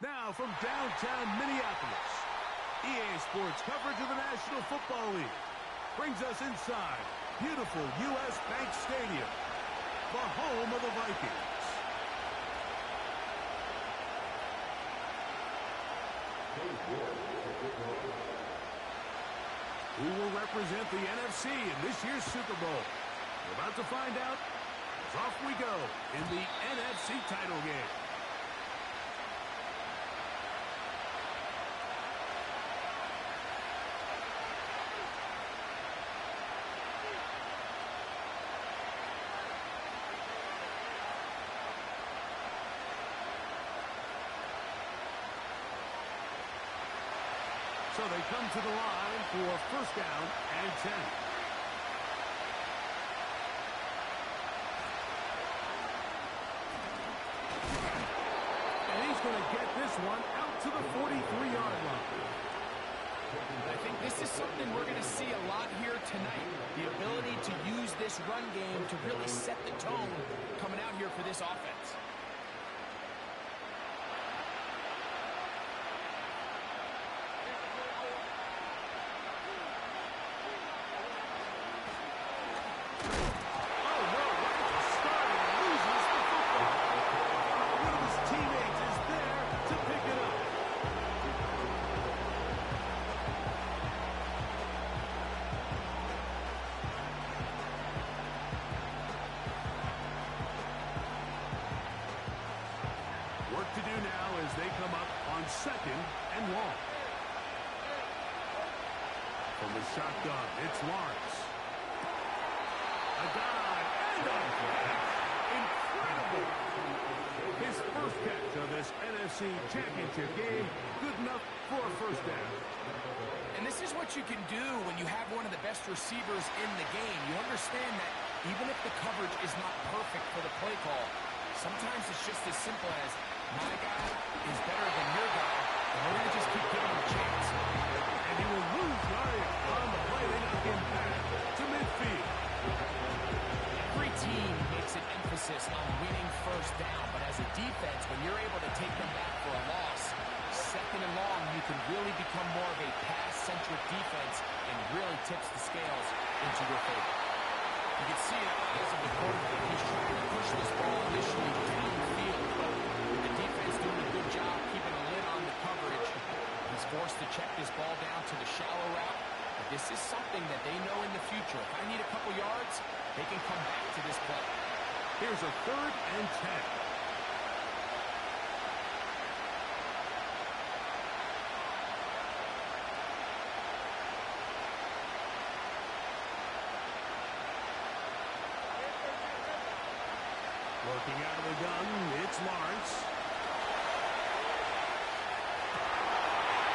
Now from downtown Minneapolis, EA Sports coverage of the National Football League brings us inside beautiful U.S. Bank Stadium, the home of the Vikings. Who will represent the NFC in this year's Super Bowl? We're about to find out as off we go in the NFC title game. So they come to the line for first down and 10. And he's going to get this one out to the 43-yard line. I think this is something we're going to see a lot here tonight. The ability to use this run game to really set the tone coming out here for this offense. To do now as they come up on second and long. From the shotgun, it's Lawrence. A dive and a catch. Incredible. His first catch of this NFC Championship game. Good enough for a first down. And this is what you can do when you have one of the best receivers in the game. You understand that even if the coverage is not perfect for the play call, sometimes it's just as simple as my guy is better than your guy, and we're going to just keep giving him a chance. And he will lose yardage on the play. They knock him back to midfield. Every team makes an emphasis on winning first down, but as a defense, when you're able to take them back for a loss, second and long, you can really become more of a pass-centric defense and really tips the scales into your favor. You can see it as of the quarterback. He's trying to push this ball initially downfield, but the defense doing a good job keeping a lid on the coverage. He's forced to check this ball down to the shallow route, but this is something that they know in the future. If I need a couple yards, they can come back to this play. Here's a third and 10. Working out of the gun, it's Lawrence.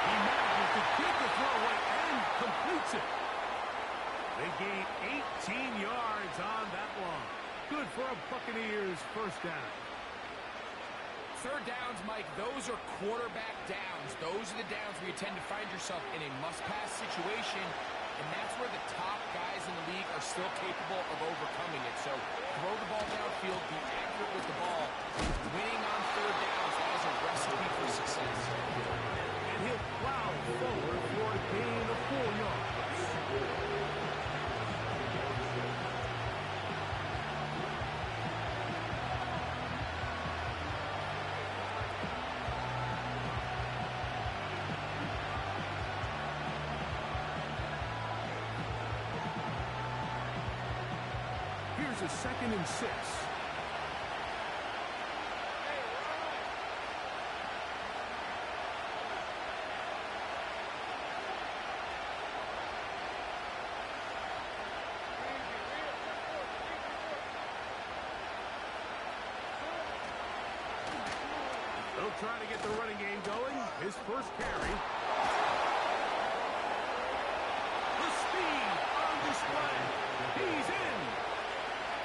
He manages to get the throw away and completes it. They gain 18 yards on that one. Good for a Buccaneers first down. Third downs, Mike, those are quarterback downs. Those are the downs where you tend to find yourself in a must-pass situation, and that's where the top guys in the league are still capable of overcoming it. So throw the ball downfield, be accurate with the ball. Winning on third downs, that is a recipe for success. And he'll plow forward for a gain of 4 yards. Here's a 2nd and 6. They'll try to get the running game going. His first carry. The speed on display. He's in.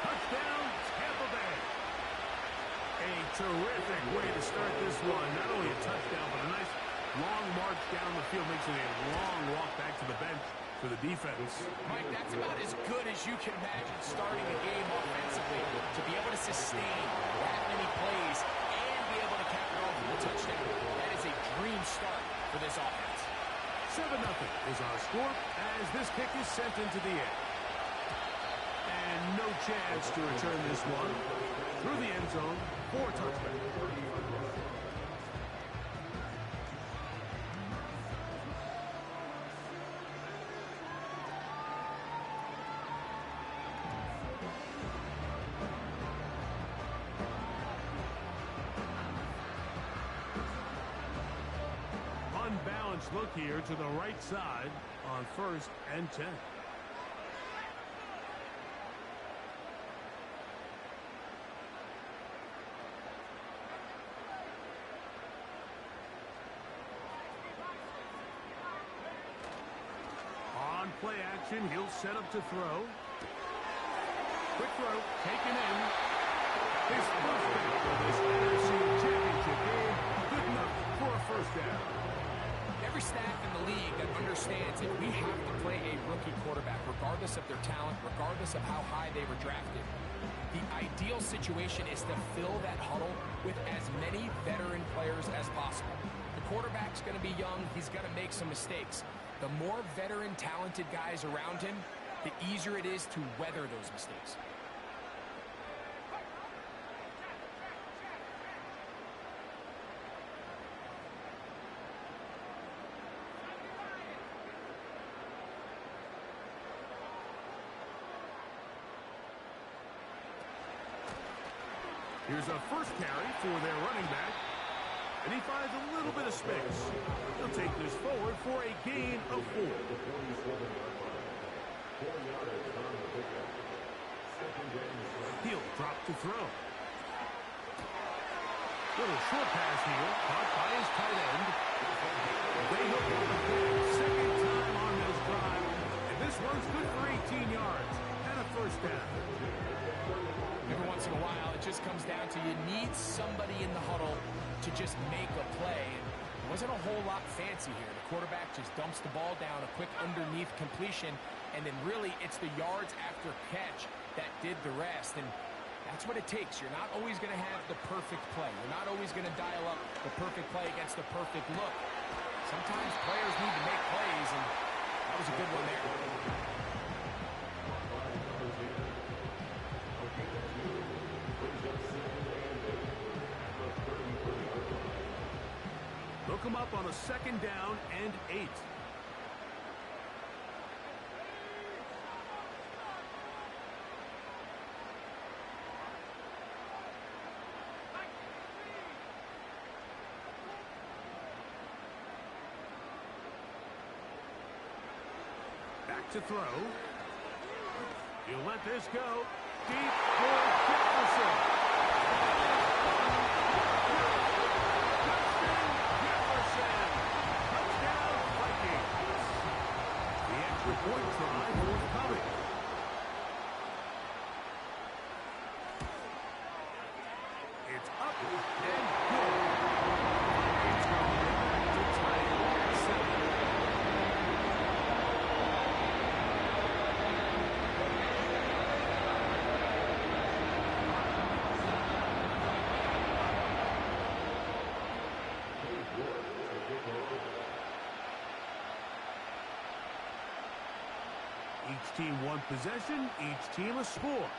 Touchdown, Tampa Bay. A terrific way to start this one. Not only a touchdown, but a nice long march down the field. Makes it a long walk back to the bench for the defense. Mike, that's about as good as you can imagine starting a game offensively. To be able to sustain that many plays and be able to cap it off with a touchdown. That is supreme start for this offense. 7-0 is our score as this kick is sent into the air. And no chance to return this one through the end zone for a touchback. Unbalanced look here to the right side on 1st and 10. On play action, he'll set up to throw. Quick throw, taken in. His first down for this NFC Championship game. Good enough for a first down. Every staff in the league that understands it, we have to play a rookie quarterback, regardless of their talent, regardless of how high they were drafted. The ideal situation is to fill that huddle with as many veteran players as possible. The quarterback's going to be young. He's going to make some mistakes. The more veteran, talented guys around him, the easier it is to weather those mistakes. Here's a first carry for their running back. And he finds a little bit of space. He'll take this forward for a gain of 4. He'll drop to throw. Little short pass here, caught by his tight end. They hook up again, second time on this drive. And this one's good for 18 yards and a first down. Every once in a while, it just comes down to you need somebody in the huddle to just make a play. And it wasn't a whole lot fancy here. The quarterback just dumps the ball down, a quick underneath completion, and then really it's the yards after catch that did the rest. And that's what it takes. You're not always going to have the perfect play. You're not always going to dial up the perfect play against the perfect look. Sometimes players need to make plays, and that was a good one there. Look him up on a second down and 8. Back to throw. He'll let this go. Deep for Jefferson. Touchdown, Vikings. The extra point try forthcoming. It's up and good. It's going to get back to tie it at 7. Each team one possession, each team a score.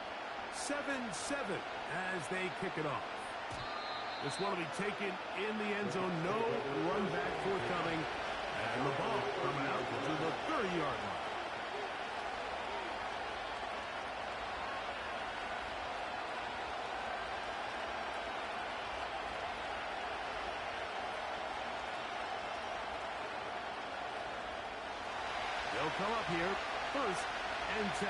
7-7 as they kick it off. This one will be taken in the end zone. No run back forthcoming. And the ball coming out to the 30-yard line. They'll come up here. 1st and 10.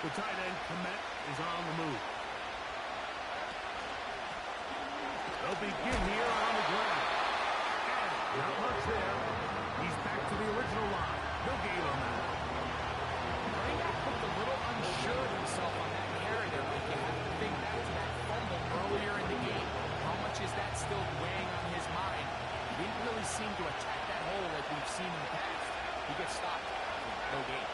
The tight end, Komet, is on the move. They'll begin here on the ground. And not much there. He's back to the original line. No gain on that. Running back looked a little unsure of himself on that carry there. Like you have to think back to that fumble earlier in the game. How much is that still weighing on his mind? He didn't really seem to attack that hole like we've seen in the past. He gets stopped. No gain.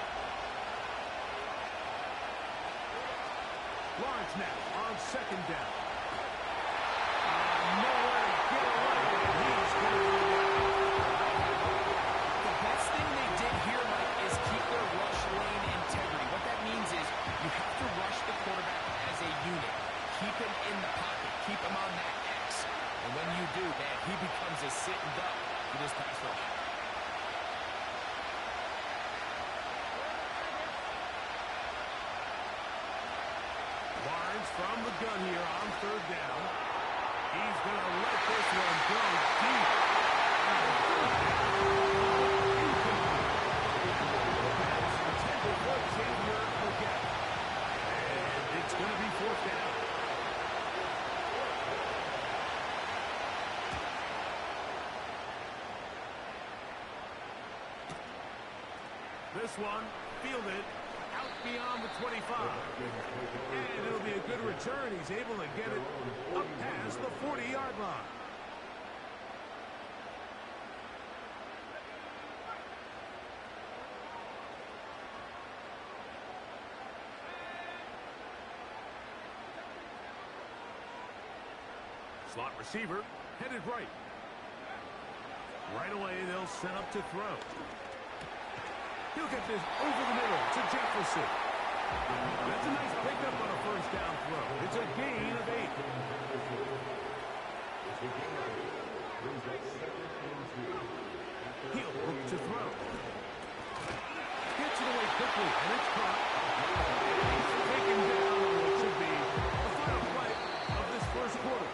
Lawrence now on second down. Nowhere to get away. He's going to go down. The best thing they did here, Mike, is keep their rush lane integrity. What that means is you have to rush the quarterback as a unit. Keep him in the pocket. Keep him on that X. And when you do, man, he becomes a sitting duck for this pass rush. Barnes from the gun here on third down. He's going to let this one go deep. Intended for Xavier again. And it's going to be fourth down. This one fielded out beyond the 25. And it'll be a good return. He's able to get it up past the 40-yard line. Slot receiver headed right. Right away, they'll set up to throw. He'll get this over the middle to Jefferson. That's a nice pickup on a first down throw. It's a gain of 8. He'll look to throw. Gets it away quickly, and it's caught. He's taken down on what should be the final play of this first quarter.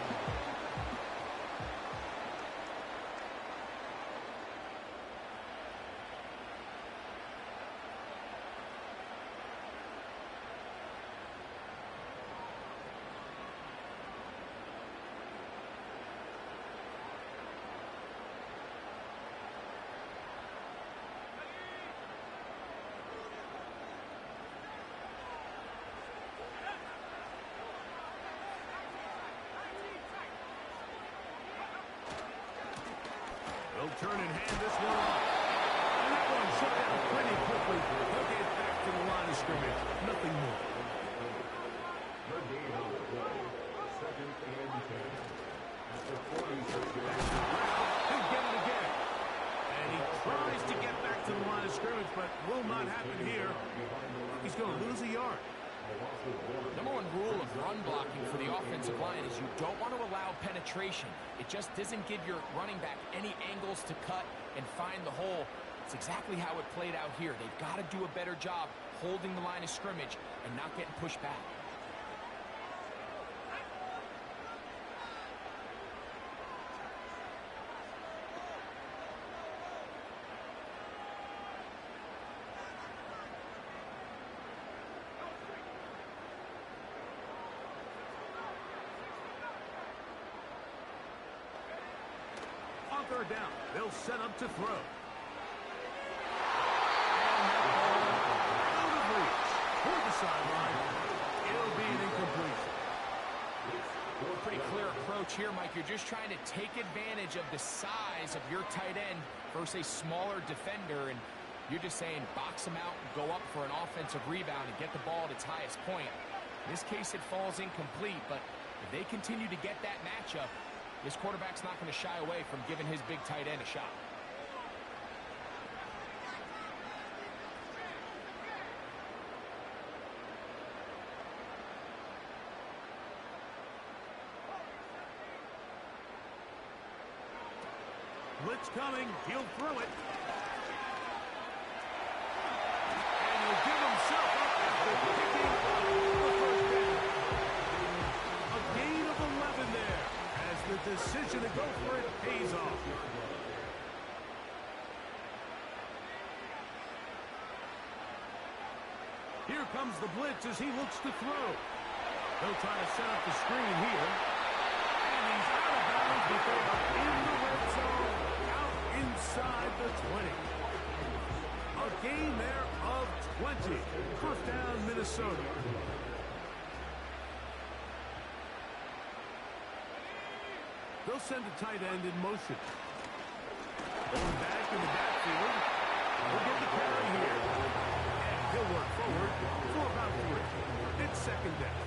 They'll turn and hand this one off. And that one shut down pretty quickly. He'll get back to the line of scrimmage. Nothing more. The game on the play. Second and 10. After 46 yards. He'll get it again. And he tries to get back to the line of scrimmage, but will not happen here. He's going to lose a yard. Number one rule of run blocking for the offensive line is you don't want to allow penetration. It just doesn't give your running back any angles to cut and find the hole. It's exactly how it played out here. They've got to do a better job holding the line of scrimmage and not getting pushed back. On third down, they'll set up to throw. And that ball out of reach toward the sideline. It'll be an incompletion. Pretty clear approach here, Mike. You're just trying to take advantage of the size of your tight end versus a smaller defender, and you're just saying box him out and go up for an offensive rebound and get the ball at its highest point. In this case, it falls incomplete, but if they continue to get that matchup, this quarterback's not going to shy away from giving his big tight end a shot. Blitz coming. He'll throw it. And he'll give himself up after picking up the first down. A gain of 11 there as the decision to go for it pays off. Here comes the blitz as he looks to throw. They'll try to set up the screen here. And he's out of bounds, but they are in the red zone, out inside the 20. A gain there of 20. First down, Minnesota. They'll send a tight end in motion. Going back in the backfield. He'll get the carry here. And he'll work forward for about 3. It's second down.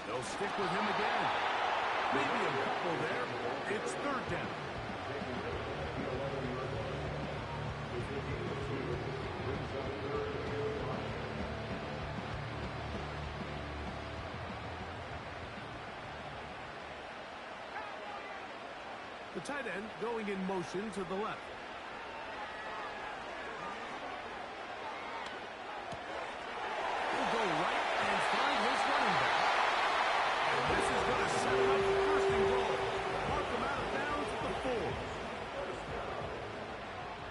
They'll stick with him again. Maybe a couple there. It's third down. The tight end going in motion to the left. He'll go right and find his running back. And this is going to set up first and goal. Mark them out of bounds at the 4.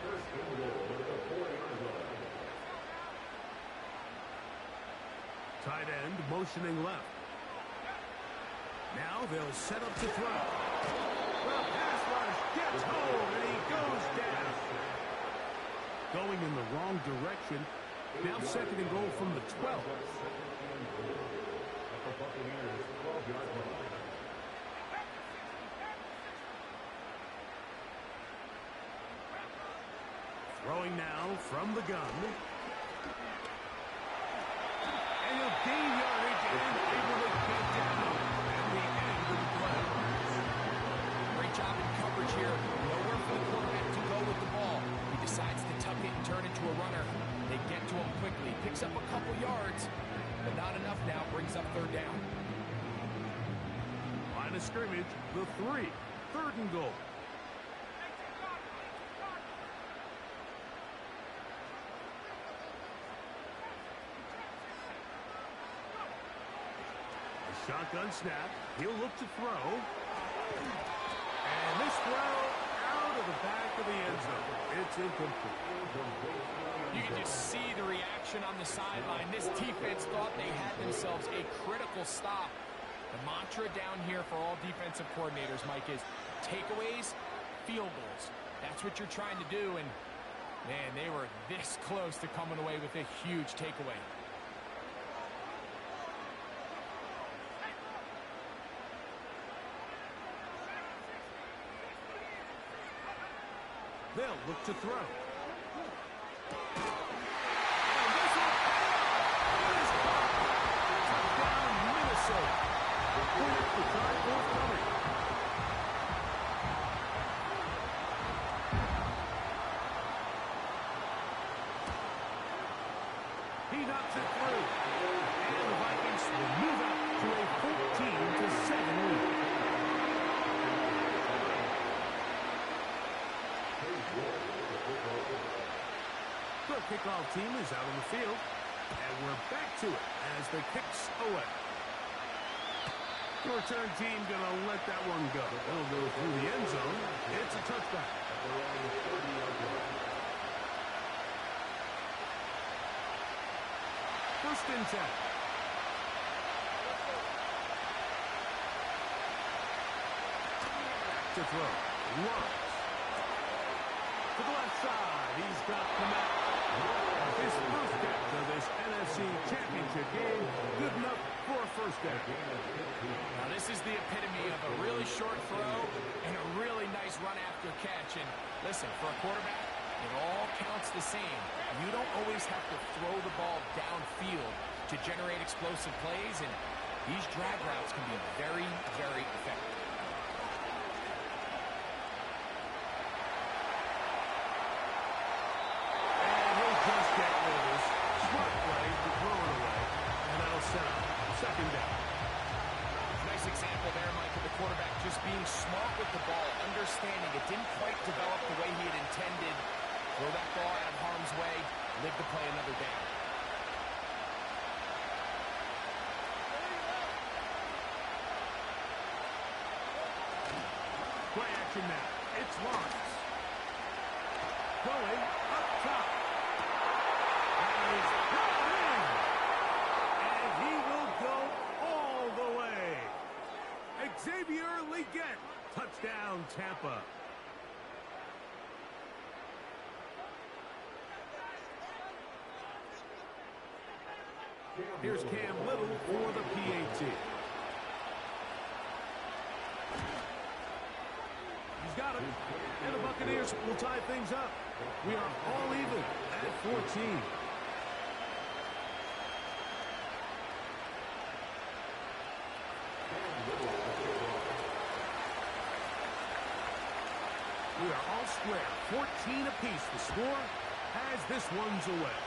First and goal at the 4-yard line. Tight end motioning left. Now they'll set up to throw. The pass rush gets home, and he goes down. Going in the wrong direction. Now second and goal from the 12. At the Buccaneers 12-yard line. Throwing now from the gun. And he'll gain yardage and able to get down at the end of the play. Great job in coverage here. Nowhere for the quarterback to go with the ball. He decides to tuck it and turn into a runner. They get to him quickly. Picks up a couple yards, but not enough now. Brings up third down. Line of scrimmage, the 3. Third and goal. A shotgun snap. He'll look to throw. And this throw out of the back of the end zone. It's incomplete. You can just see the reaction on the sideline. This defense thought they had themselves a critical stop. The mantra down here for all defensive coordinators, Mike, is takeaways, field goals. That's what you're trying to do, and, man, they were this close to coming away with a huge takeaway. They'll look to throw. He knocks it through. And the Vikings will move up to a 14-7 lead. The kickoff team is out on the field. And we're back to it as the kick's away. The return team going to let that one go. It'll go through the end zone. It's a touchback. First and 10. To throw. Runs. To the left side. He's got Komet. His first catch of this NFC Championship game. Good enough for a first down. Now, this is the epitome of a really short throw and a really nice run after catch. And listen, for a quarterback, it all counts the same. You don't always have to throw the ball downfield to generate explosive plays, and these drag routes can be very, very effective. And he'll just get rid of this. Smart play to throw it away. And that'll set up second down. Nice example there, Mike, of the quarterback just being smart with the ball, understanding it didn't quite develop the way he had intended. Throw that ball out of harm's way, live to play another down. Play action now. It's Lawrence. Going up top. And he's brought in. And he will go all the way. Xavier Legette. Touchdown, Tampa. Here's Cam Little for the PAT. got him. And the Buccaneers will tie things up. We are all even at 14. We are all square. 14 apiece. The score as this one's away.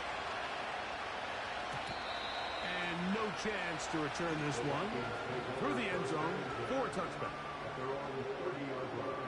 And no chance to return this one. Through the end zone for a touchback. They're on the 30-yard line.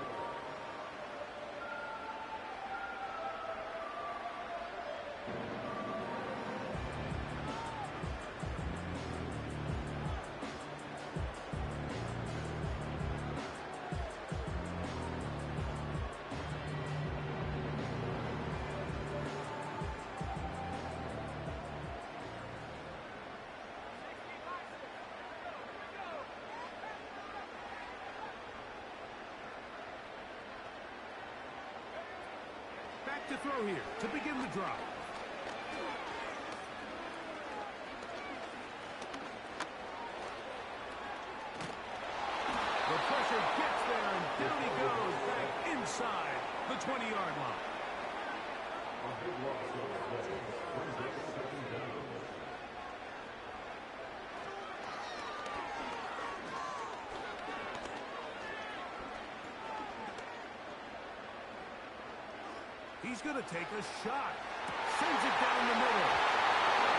Back to throw here to begin the drive. The pressure gets there, and down he goes back inside the 20-yard line. A big loss on the play. Brings up second down. He's going to take a shot. Sends it down the middle.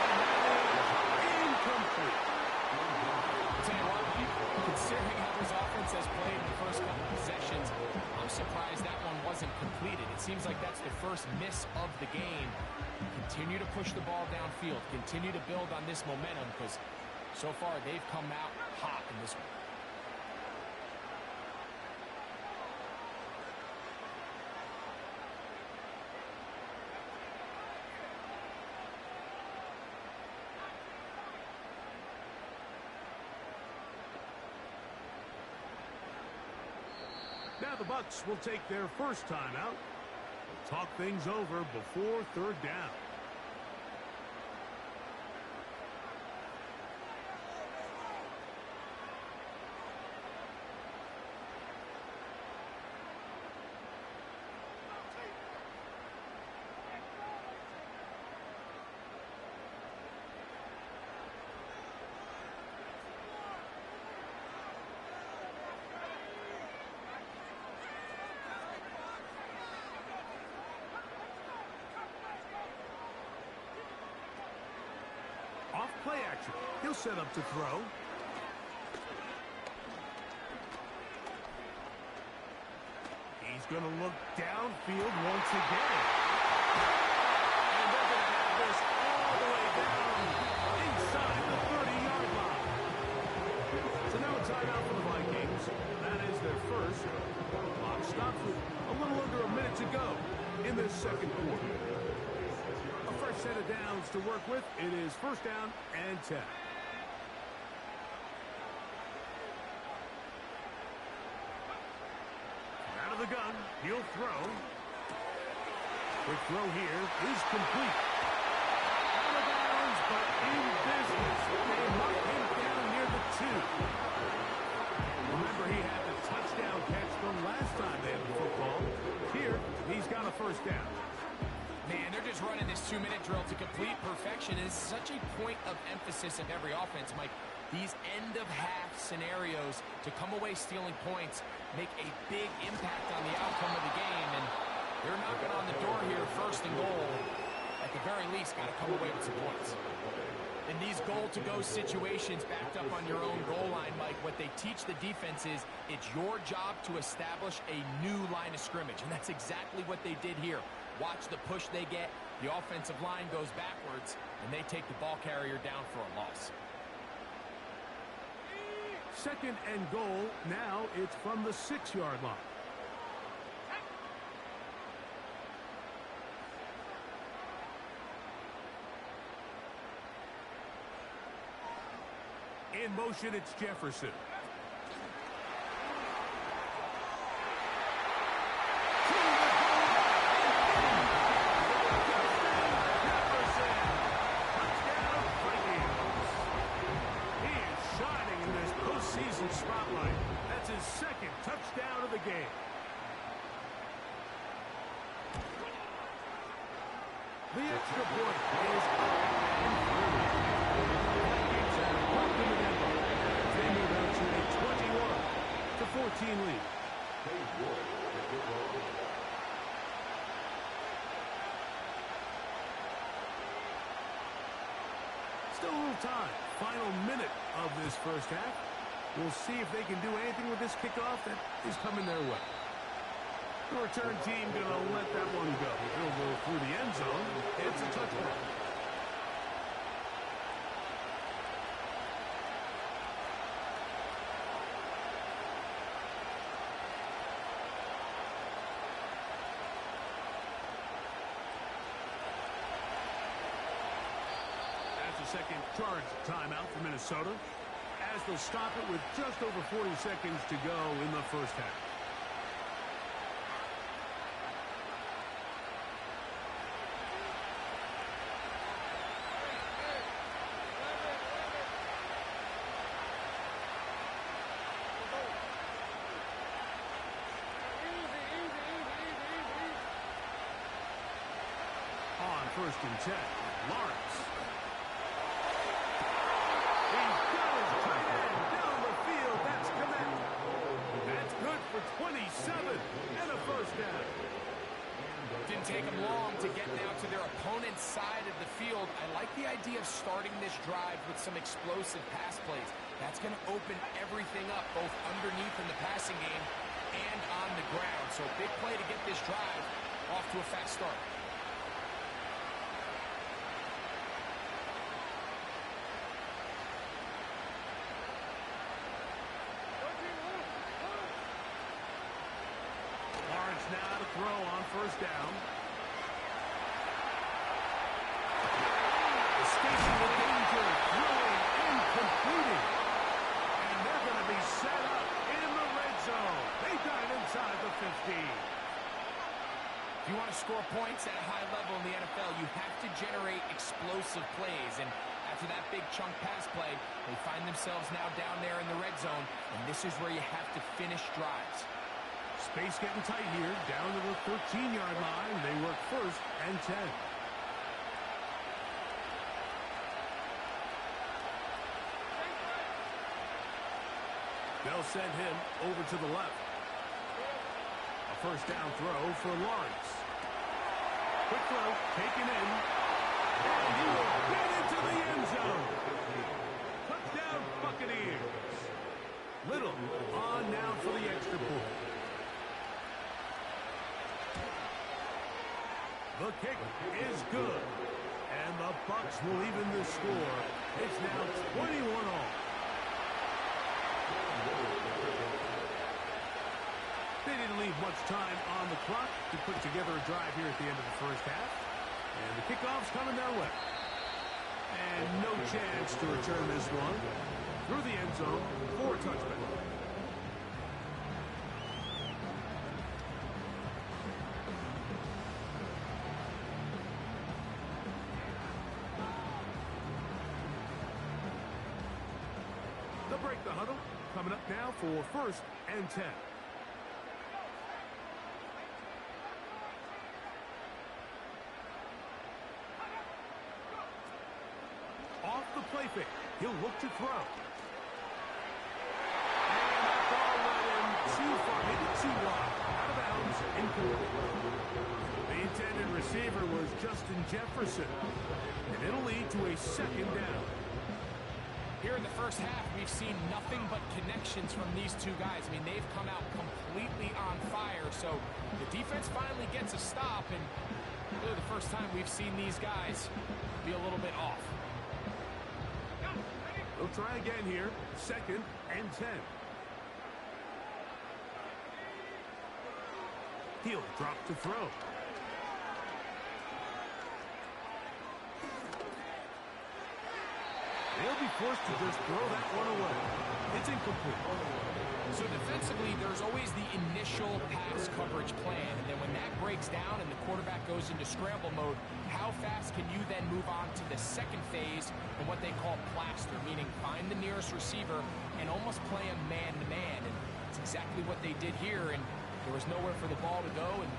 And that is incomplete. I'll tell you what, considering how this offense has played in the first couple of possessions, I'm surprised that one wasn't completed. It seems like that's the first miss of the game. Continue to push the ball downfield. Continue to build on this momentum because so far they've come out hot in this one. Now the Bucs will take their first timeout. Talk things over before third down. Off play action. He'll set up to throw. He's going to look downfield once again. And they're going to have this all the way down inside the 30-yard line. So now a timeout for the Vikings. That is their first. Clock stops with a little under a minute to go in this second quarter. Fresh set of downs to work with. It is first down and 10. Out of the gun, he'll throw. Quick throw here is complete. Out of bounds, but in business. They mark him down near the 2. Remember, he had the touchdown catch from last time they had the football. Here, he's got a first down. Man, they're just running this 2-minute drill to complete perfection. It's such a point of emphasis of every offense, Mike. These end-of-half scenarios to come away stealing points make a big impact on the outcome of the game. And they're knocking on the door here, first and goal. At the very least, got to come away with some points. In these goal-to-go situations backed up on your own goal line, Mike, what they teach the defense is it's your job to establish a new line of scrimmage. And that's exactly what they did here. Watch the push they get. The offensive line goes backwards, and they take the ball carrier down for a loss. Second and goal. Now it's from the 6-yard line. In motion, it's Jefferson. Spotlight. That's his second touchdown of the game. The extra point is up and through. Vikings have popped in the tempo as they move out to a 21-14 lead. They would if it were. Still a little time. Final minute of this first half. We'll see if they can do anything with this kickoff that is coming their way. The return team going to let that one go. He'll go through the end zone. It's a touchdown. Second charge timeout for Minnesota as they'll stop it with just over 40 seconds to go in the first half. On 1st and 10, Lawrence. That's good for 27 and a first down. Didn't take them long to get now to their opponent's side of the field. I like the idea of starting this drive with some explosive pass plays. That's going to open everything up, both underneath in the passing game and on the ground. So big play to get this drive off to a fast start. Now to throw on 1st down. Escaping the danger, throwing and completing. And they're going to be set up in the red zone. They got it inside the 15. If you want to score points at a high level in the NFL, you have to generate explosive plays. And after that big chunk pass play, they find themselves now down there in the red zone. And this is where you have to finish drives. Space getting tight here, down to the 13-yard line. They work 1st and 10. They'll send him over to the left. A 1st down throw for Lawrence. Quick throw, taken in. And he will get into the end zone. Touchdown, Buccaneers. Little on now for the extra point. The kick is good. And the Bucs will even the score. It's now 21 all. They didn't leave much time on the clock to put together a drive here at the end of the first half. And the kickoff's coming their way. And no chance to return this one. Through the end zone for a touchback. Break the huddle. Coming up now for 1st and 10. Off the play fake. He'll look to throw. And that ball went in too far, maybe too wide. Out of bounds, incomplete. The intended receiver was Justin Jefferson. And it'll lead to a 2nd down. Here in the first half, we've seen nothing but connections from these two guys. I mean, they've come out completely on fire. So the defense finally gets a stop, and really the first time we've seen these guys be a little bit off. They'll try again here. 2nd and 10. He'll drop to throw. They'll be forced to just throw that one away. It's incomplete. So defensively, there's always the initial pass coverage plan. And then when that breaks down and the quarterback goes into scramble mode, how fast can you then move on to the second phase and what they call plaster, meaning find the nearest receiver and almost play a man-to-man. And it's exactly what they did here. And there was nowhere for the ball to go, and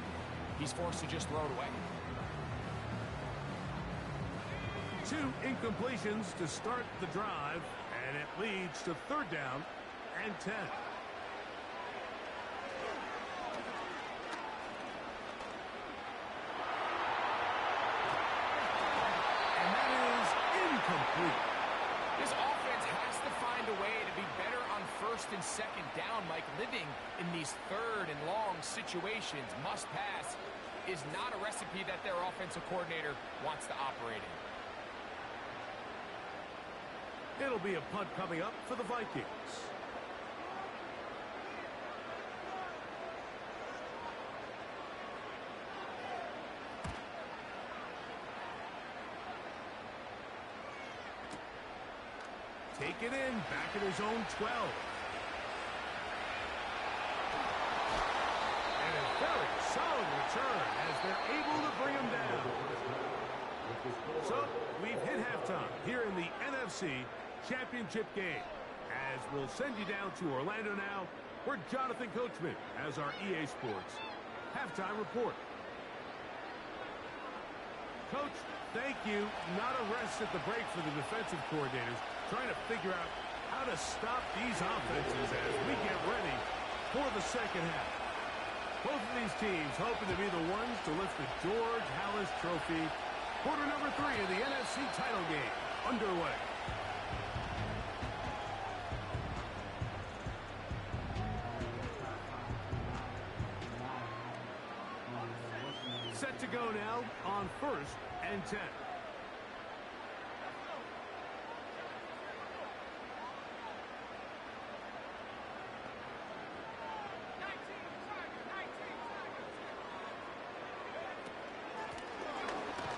he's forced to just throw it away. 2 incompletions to start the drive, and it leads to 3rd down and 10. And that is incomplete. This offense has to find a way to be better on 1st and 2nd down, like living in these 3rd and long situations. Must pass is not a recipe that their offensive coordinator wants to operate in. It'll be a punt coming up for the Vikings. Take it in, back at his own 12. And a very solid return as they're able to bring him down. So, we've hit halftime here in the NFC Championship game. As we'll send you down to Orlando now, where Jonathan Coachman has our EA Sports halftime report. Coach, thank you. Not a rest at the break for the defensive coordinators, trying to figure out how to stop these offenses as we get ready for the 2nd half. Both of these teams hoping to be the ones to lift the George Halas Trophy. Quarter number 3 of the NFC title game underway. Set to go now on 1st and 10.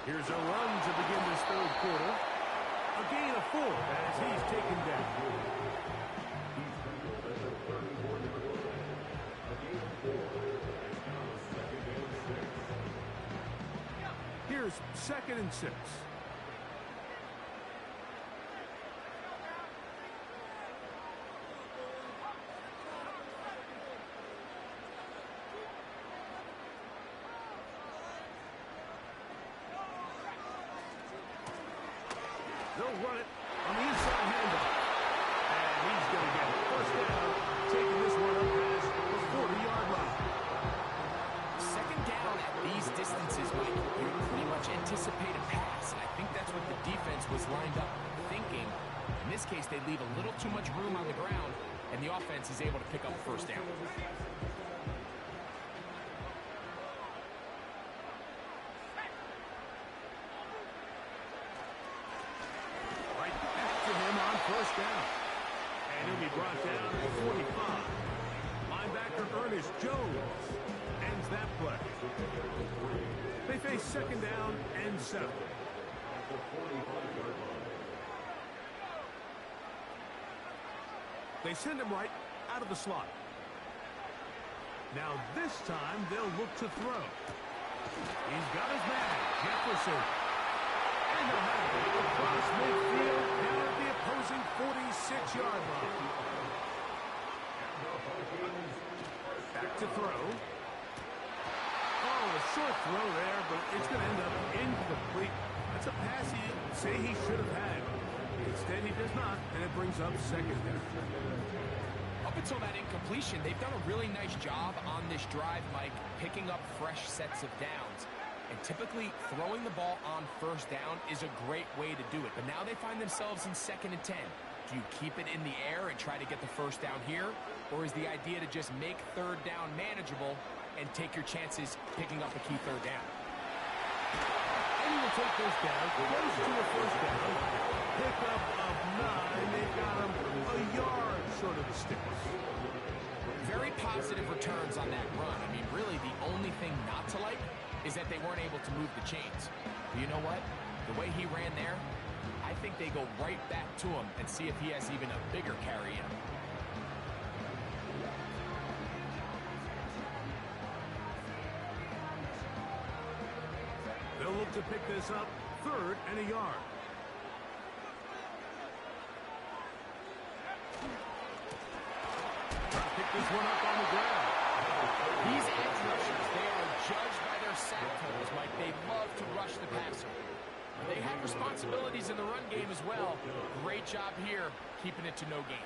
Here's a run to begin this 3rd quarter. A gain of 4 as he's taken down. Here's 2nd and 6. They'll run it on the inside handoff. And he's going to get it. 1st down, taking this one up past the 40-yard line. 2nd down at these distances, Mike, you pretty much anticipate a pass. And I think that's what the defense was lined up thinking. In this case, they leave a little too much room on the ground, and the offense is able to pick up 1st down. First down. And he'll be brought down at 45. Linebacker Ernest Jones ends that play. They face 2nd down and 7. They send him right out of the slot. Now this time they'll look to throw. He's got his man, Jefferson. And they'll have it across midfield down at the opposing 46-yard line. Back to throw. Oh, a short throw there, but it's going to end up incomplete. That's a pass he'd say he should have had. Instead, he does not, and it brings up 2nd down. Up until that incompletion, they've done a really nice job on this drive, Mike, picking up fresh sets of downs. And typically, throwing the ball on 1st down is a great way to do it. But now they find themselves in 2nd and 10. Do you keep it in the air and try to get the 1st down here? Or is the idea to just make 3rd down manageable and take your chances picking up a key 3rd down? And he will take this down, goes to a 1st down, pick up of 9. They've got him a yard short of the sticks. Very positive returns on that run. I mean, really, the only thing not to like is that they weren't able to move the chains. But you know what? The way he ran there, I think they go right back to him and see if he has even a bigger carry in him. They'll look to pick this up 3rd and a yard. Trying to pick this one up on the ground. These edge rushers, they are judged by their sack totals, Mike. They love to rush the passer. They have responsibilities in the run game as well. Great job here, keeping it to no gain.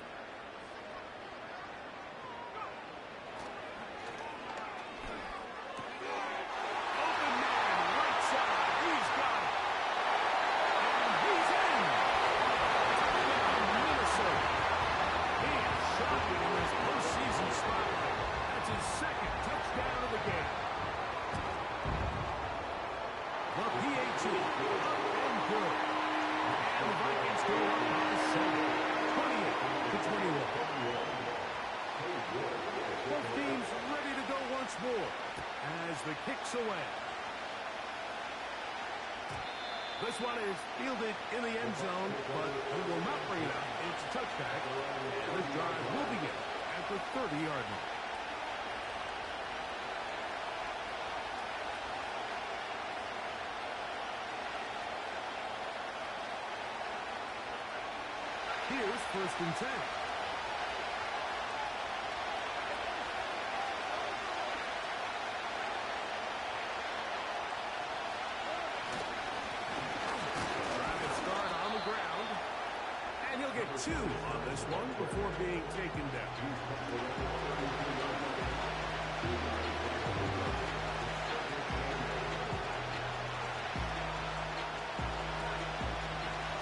Open man, right side. He's got it. And he's in. Touchdown, Minnesota. He is shocking in this postseason spotlight. That's his second touchdown of the game. The PAT up and good. And the Vikings go up by 7, 28-21. Both teams ready to go once more as the kick's away. This one is fielded in the end zone, but he will not bring it up. It's a touchback, and this drive will begin at the 30-yard line. Here's 1st and 10. Private start on the ground. And he'll get 2 on this one before being taken down.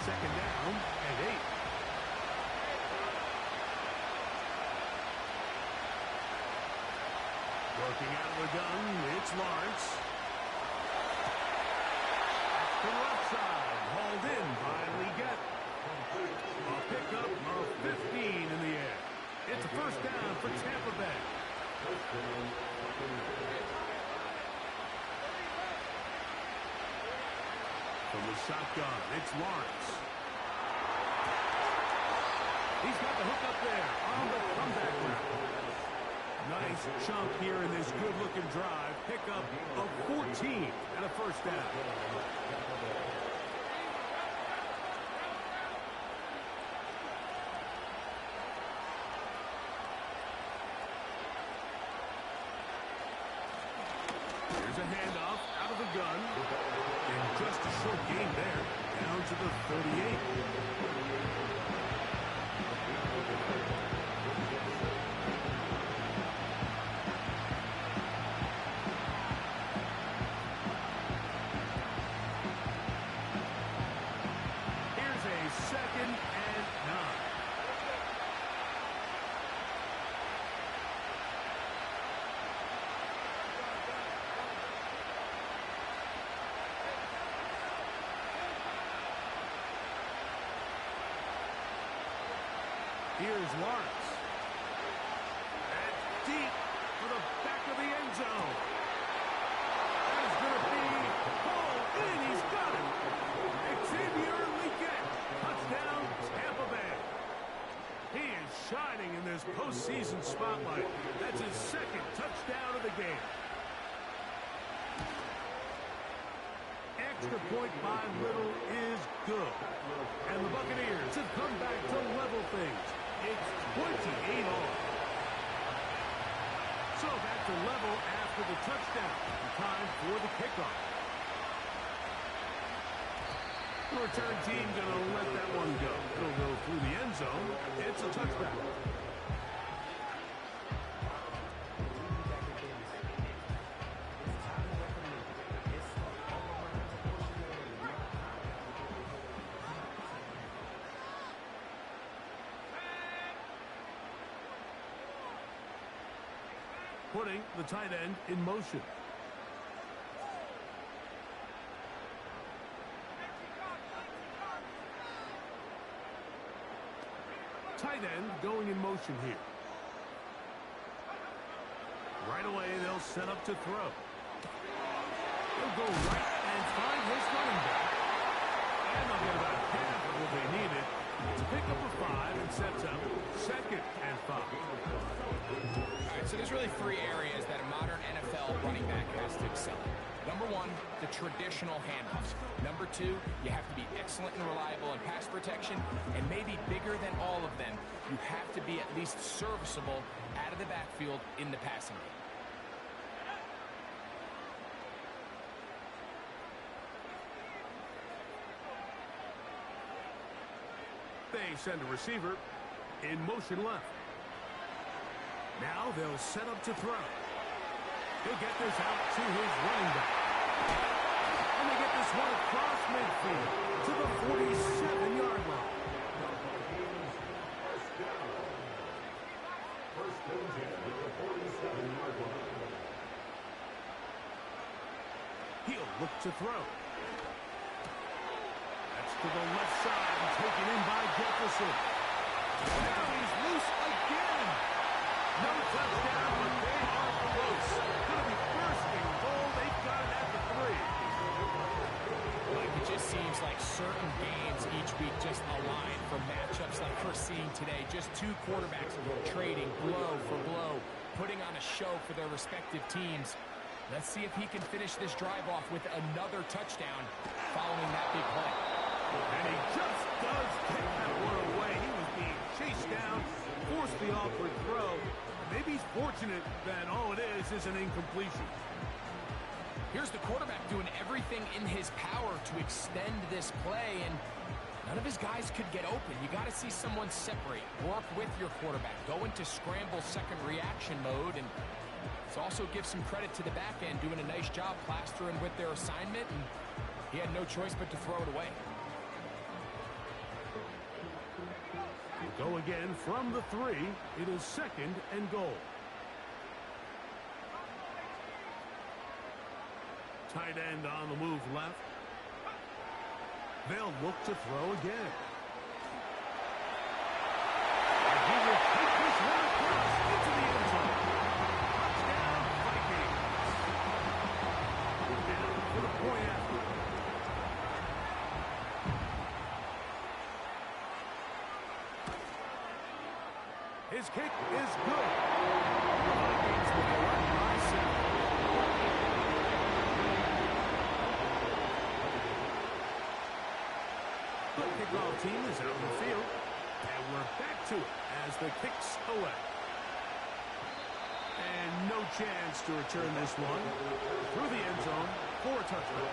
Second down and 8. Working out of the gun, it's Lawrence. To the left side, hauled in by Leggett. A pickup of 15 in the air. It's a first down for Tampa Bay. From the shotgun, it's Lawrence. He's got the hook up there on the comeback route. Nice chunk here in this good-looking drive. Pickup of 14 and a first down. Here's a handoff out of the gun. And just a short gain there. Down to the 38. Second and 9. Here's Lawrence. And deep for the back of the end zone. That is going to be pulled in. He's got it. Xavier Leggett. Touchdown, Tampa Bay. He is shining in this postseason spotlight. That's his second touchdown of the game. Extra point by Little is good. And the Buccaneers have come back to level things. It's 28 all. So back to level after the touchdown. Time for the kickoff. The return team going to let that one go. It'll go through the end zone. It's a touchback. Putting the tight end in motion. Tight end going in motion here. Right away, they'll set up to throw. He'll go right and find his running back. And they'll get about half of what they needed to pick up a 5 and sets up 2nd and 5. All right, so there's really 3 areas that a modern NFL running back has to excel in. Number 1, the traditional handoffs. Number 2, you have to be excellent and reliable in pass protection. And maybe bigger than all of them, you have to be at least serviceable out of the backfield in the passing game. They send a receiver in motion left. Now they'll set up to throw. He'll get this out to his running back. And they get this one across midfield to the 47-yard line. First and 10 at the 47-yard line. He'll look to throw. That's to the left side, taken in by Jefferson. Now he's loose again. No touchdown, but they are close. Going to be first and goal. They've got it at the 3. Like, it just seems like certain games each week just align for matchups like we're seeing today. Just two quarterbacks trading blow for blow, putting on a show for their respective teams. Let's see if he can finish this drive off with another touchdown following that big play. And he just does take that one away. He was being chased down, forced the awkward throw. Maybe he's fortunate that all it is an incompletion. Here's the quarterback doing everything in his power to extend this play, and none of his guys could get open. You got to see someone separate, work with your quarterback, go into scramble second reaction mode, and let's also give some credit to the back end doing a nice job plastering with their assignment, and he had no choice but to throw it away. Go again from the 3. It is second and goal. Tight end on the move left. They'll look to throw again. And he will take this one across into the end zone. Touchdown, Vikings. Down for the point after. His kick is good. The Vikings will go up by 7. The kickoff team is out in the field. And we're back to it as the kick's away. And no chance to return this one through the end zone for a touchdown.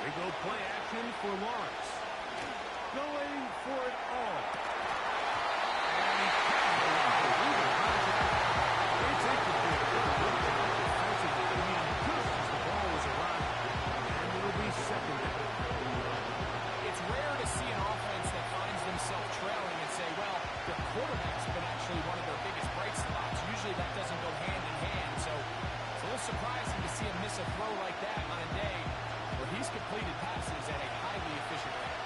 We go play action for Lawrence. Going for it all. And it's incomplete. Defensively, just as the ball was arriving. And it'll be second down. It's rare to see an offense that finds themselves trailing and say, well, the quarterback's been actually one of their biggest bright spots. Usually that doesn't go hand in hand. So it's a little surprising to see him miss a throw like that on a day where he's completed passes at a highly efficient rate.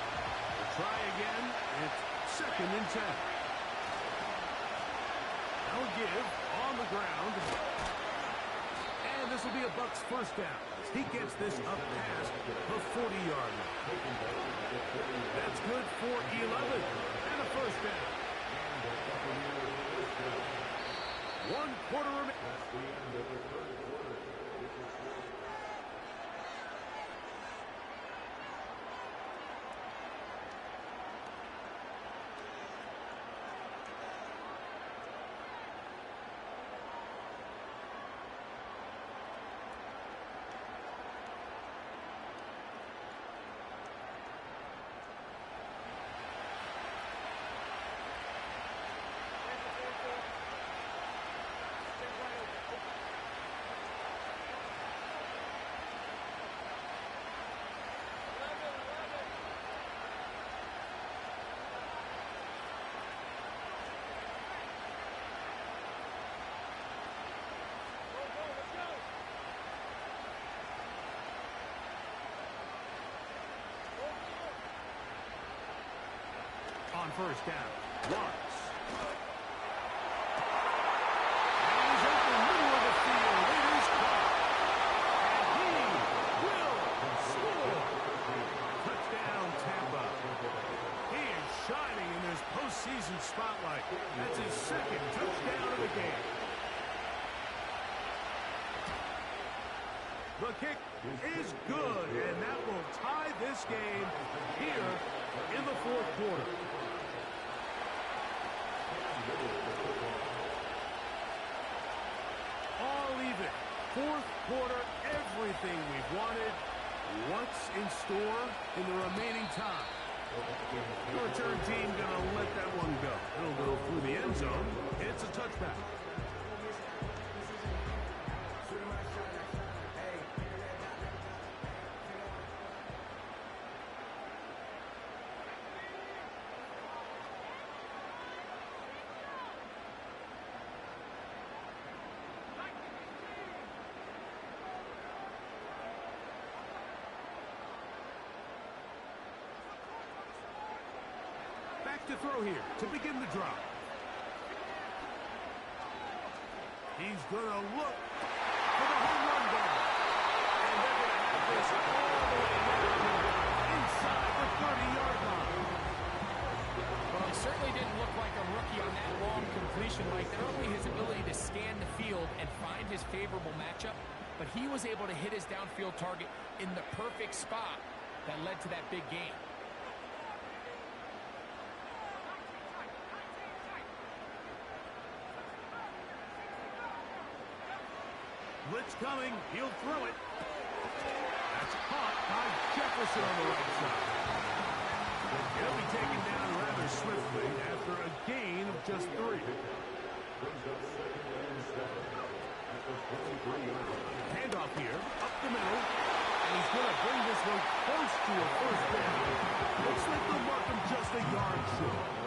We'll try again. It's second and 10. They'll give on the ground. And this will be a Bucs first down. He gets this up past the 40-yard line. That's good for 11 and a first down. 1 quarter remaining. On first down, Lawrence. And he's open middle of the field. It is caught. And he will score. Touchdown, Tampa. He is shining in this postseason spotlight. That's his second touchdown of the game. The kick is good, and that will tie this game here in the fourth quarter. All even. Fourth quarter, everything we've wanted. What's in store in the remaining time? The return team going to let that one go. It'll go through the end zone. It's a touchback. Back to throw here to begin the drive. He's going to look for the home run ball. And they're going to have this all the way down inside the 30-yard line. Well, he certainly didn't look like a rookie on that long completion, Mike. Not only his ability to scan the field and find his favorable matchup, but he was able to hit his downfield target in the perfect spot that led to that big gain. Blitz coming. He'll throw it. That's caught by Jefferson on the right side. He'll be taken down rather swiftly after a gain of just 3. Handoff here, up the middle. And he's going to bring this one close to a first down. Looks like they'll mark him just a yard short.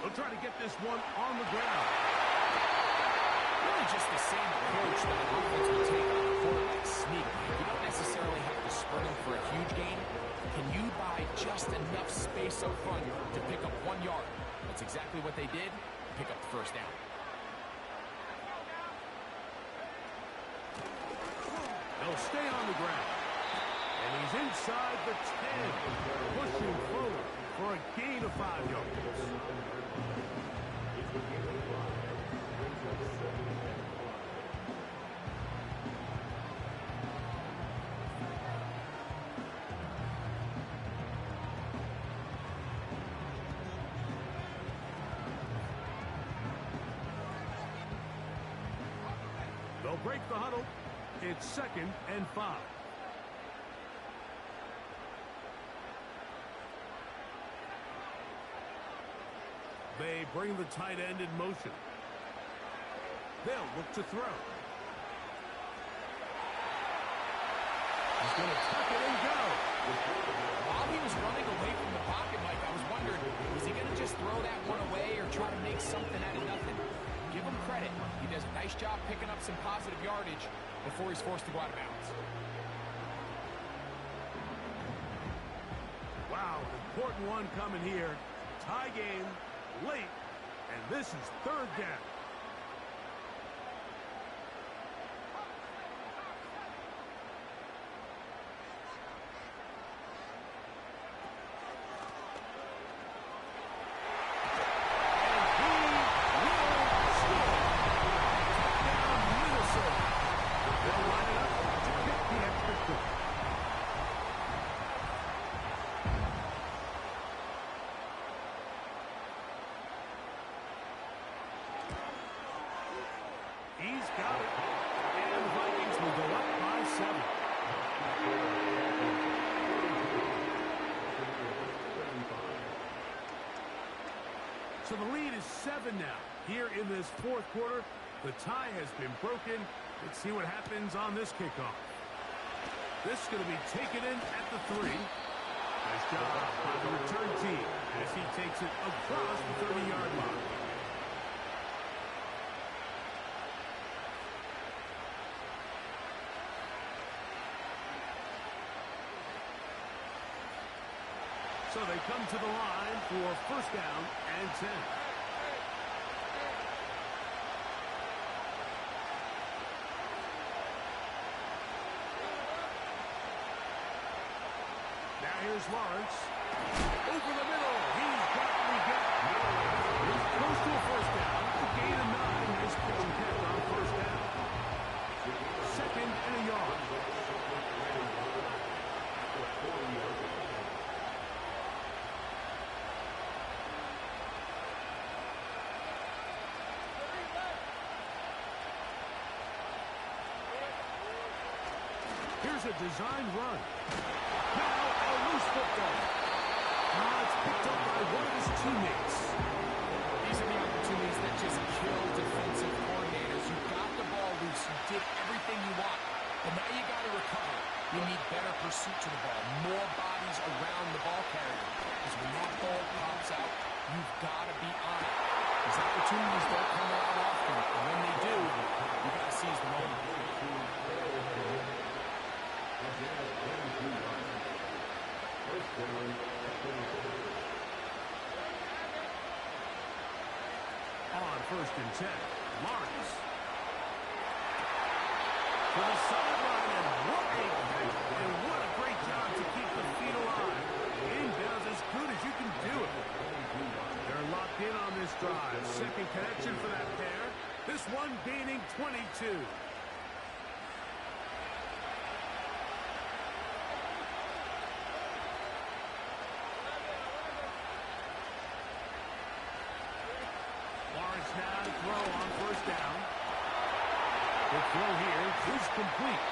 They'll try to get this one on the ground. Really just the same approach that an offense would take on a quarterback sneak. You don't necessarily have to sprint him for a huge gain. Can you buy just enough space up front to pick up 1 yard? That's exactly what they did. Pick up the first down. They'll stay on the ground. And he's inside the 10, pushing forward for a gain of 5 yards. They'll break the huddle. It's 2nd and 5. They bring the tight end in motion. They'll look to throw. He's going to tuck it and go. While he was running away from the pocket, Mike, I was wondering, was he going to just throw that one away or try to make something out of nothing? Give him credit. He does a nice job picking up some positive yardage before he's forced to go out of bounds. Wow, an important one coming here. Tie game, late, and this is 3rd down. He's got it. And the Vikings will go up by 7. So the lead is 7 now. Here in this 4th quarter, the tie has been broken. Let's see what happens on this kickoff. This is going to be taken in at the 3. Nice job by the return team as he takes it across the 30-yard line. they come to the line for first down and 10. Now here's Lawrence. Over the middle. He's got me good. He's close to a first down. A gain of 9. Nice pitch and catch on first down. Second and a yard. Here's a design run. Now a loose football. It's picked up by one of his teammates. These are the opportunities that just kill defensive coordinators. You got the ball loose. You did everything you want. But now you got to recover. You need better pursuit to the ball. More bodies around the ball carrier. Because when that ball pops out, you've got to be on it. These opportunities don't come around often. And when they do, you got to seize the moment. On first and 10, Lawrence. To the sideline, and what a catch, and what a great job to keep the feet alive. Game does as good as you can do it. They're locked in on this drive. Second connection for that pair. This one gaining 22. Now to throw on first down. The throw here is complete.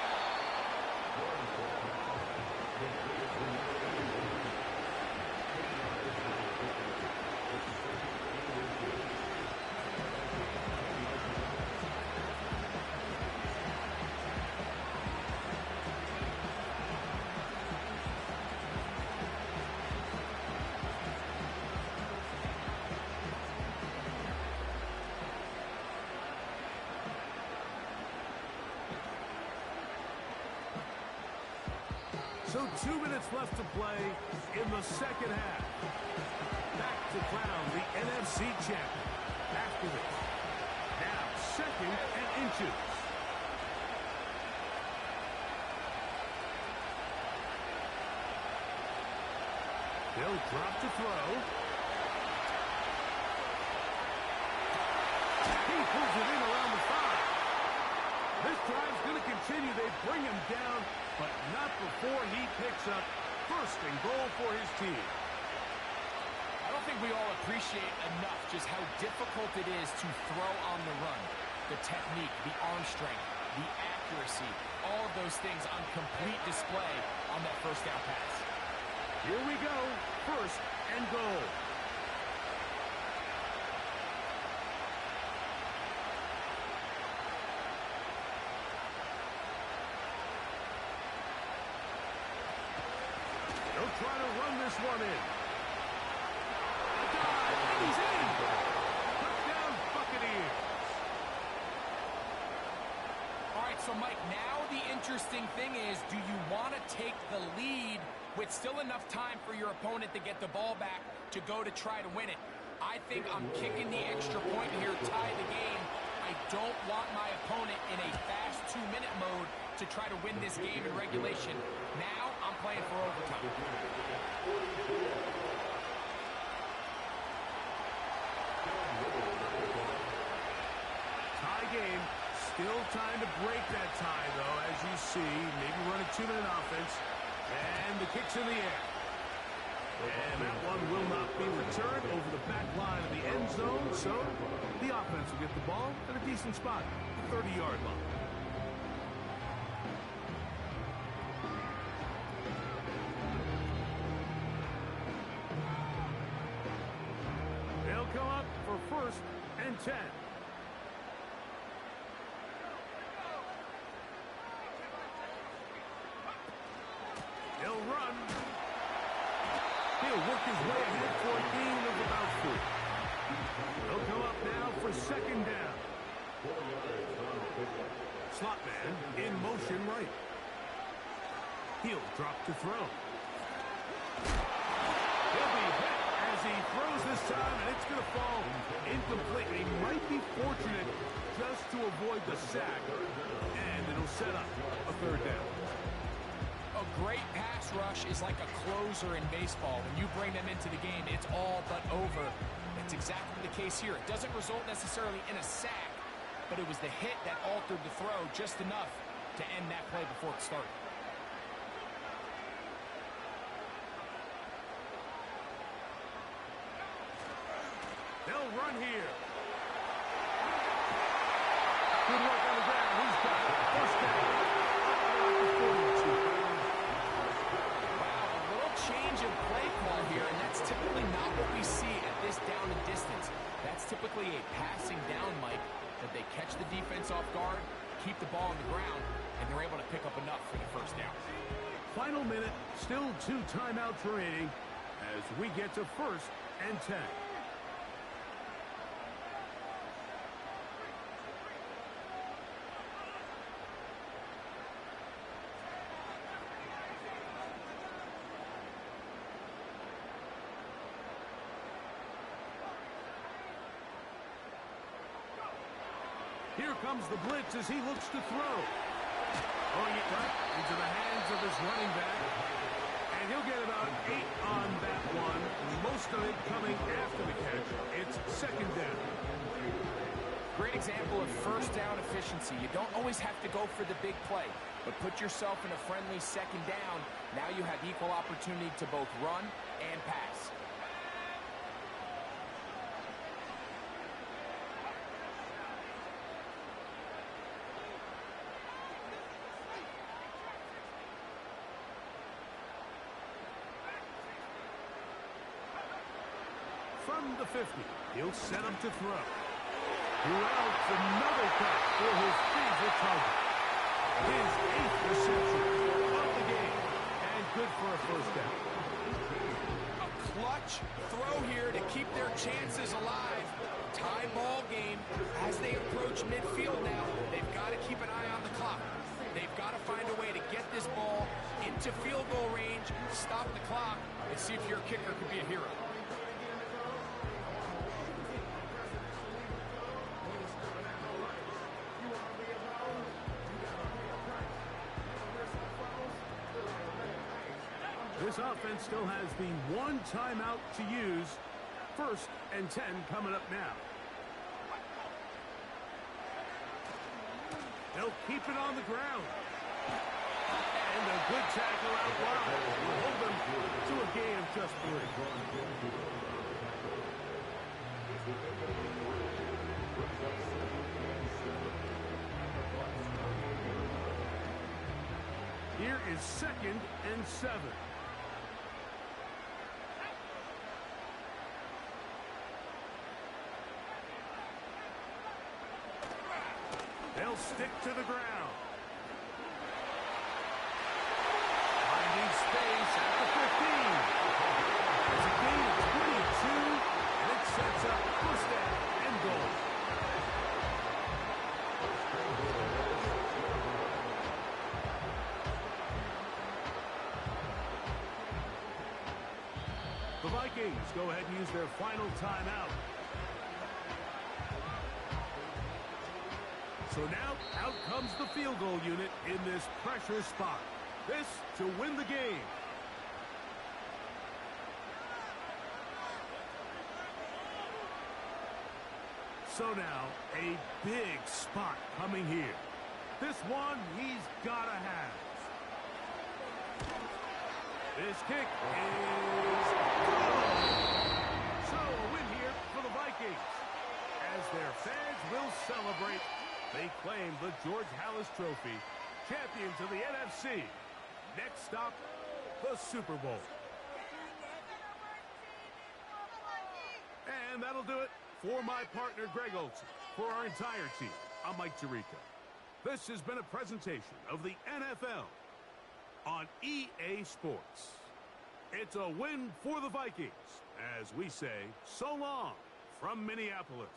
So 2 minutes left to play in the second half. Back to crown the NFC champ. After this, now second and inches. They'll drop to throw. He pulls it in around the 5. This drive's going to continue. They bring him down, but not before he picks up first and goal for his team. I don't think we all appreciate enough just how difficult it is to throw on the run. The technique, the arm strength, the accuracy, all of those things on complete display on that first down pass. Here we go. First and goal. They'll try to run this one in. A dive, and he's in. Touchdown, Buccaneers. All right, so Mike, now the interesting thing is, do you want to take the lead with still enough time for your opponent to get the ball back to go to try to win it? I think I'm kicking the extra point here, tie the game. I don't want my opponent in a fast 2-minute mode to try to win this game in regulation. Now I'm playing for overtime. Tie game. Still time to break that tie, though, as you see. Maybe run a 2-minute offense. And the kick's in the air. And that one will not be returned over the back line of the end zone. So the offense will get the ball at a decent spot, the 30-yard line. They'll come up for first and 10. He'll run. He'll work his way ahead for a gain of about 4. He'll come up now for second down. Slot man in motion right. He'll drop to throw. He'll time, and it's going to fall incomplete. They might be fortunate just to avoid the sack, and it'll set up a third down. A great pass rush is like a closer in baseball. When you bring them into the game, it's all but over. That's exactly the case here. It doesn't result necessarily in a sack, but it was the hit that altered the throw just enough to end that play before it started. They'll run here. Good work on the ground. He's got it. First down. Wow, a little change of play call here, and that's typically not what we see at this down and distance. That's typically a passing down, Mike, that they catch the defense off guard, keep the ball on the ground, and they're able to pick up enough for the first down. Final minute, still 2 timeouts remaining as we get to 1st and 10. Here comes the blitz as he looks to throw. Throwing it right into the hands of his running back. And he'll get about 8 on that one. Most of it coming after the catch. It's 2nd down. Great example of first down efficiency. You don't always have to go for the big play, but put yourself in a friendly 2nd down. Now you have equal opportunity to both run and pass. From the 50, he'll set him to throw. Throughout another catch for his favorite target. His 8th reception of the game, and good for a first down. A clutch throw here to keep their chances alive. Tie ball game as they approach midfield now. They've got to keep an eye on the clock. They've got to find a way to get this ball into field goal range, stop the clock, and see if your kicker could be a hero. This offense still has the 1 timeout to use. 1st and 10 coming up now. They'll keep it on the ground. And a good tackle out wide will hold them to a gain of just 3. Here is 2nd and 7. They'll stick to the ground. Finding space at the 15. It's a gain of 22, and it sets up 1st down and goal. The Vikings go ahead and use their final timeout. So now, out comes the field goal unit in this pressure spot. This to win the game. So now, a big spot coming here. This one he's got to have. This kick is good. So a win here for the Vikings. As their fans will celebrate, they claim the George Halas Trophy, champions of the NFC. Next stop, the Super Bowl. And that'll do it for my partner, Greg Olson. For our entire team, I'm Mike Tirico. This has been a presentation of the NFL on EA Sports. It's a win for the Vikings, as we say so long from Minneapolis.